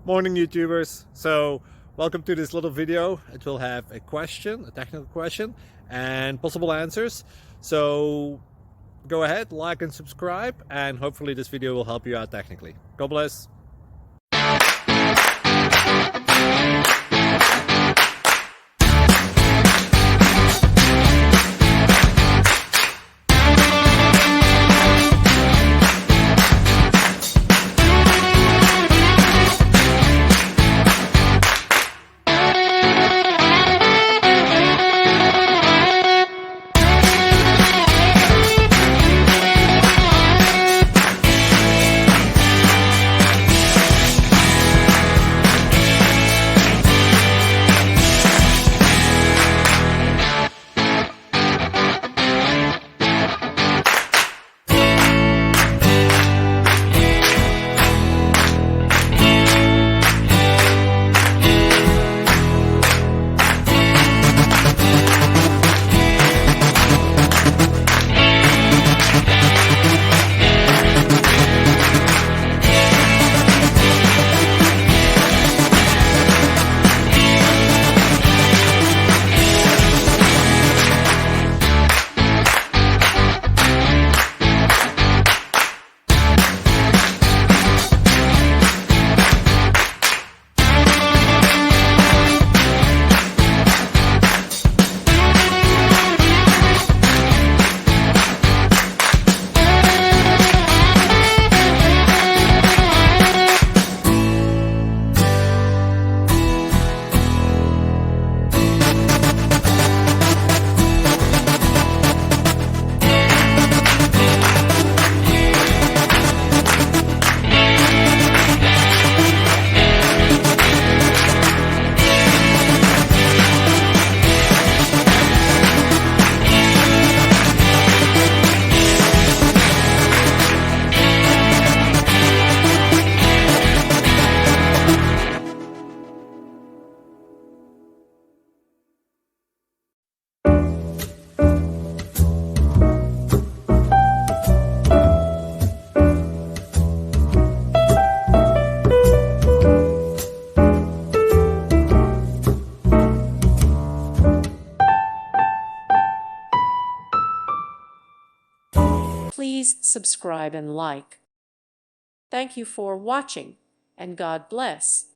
Morning, YouTubers. So welcome to this little video. It will have a question, a technical question, and possible answers. So go ahead, like and subscribe, and hopefully this video will help you out technically. God bless. Please subscribe and like. Thank you for watching, and God bless.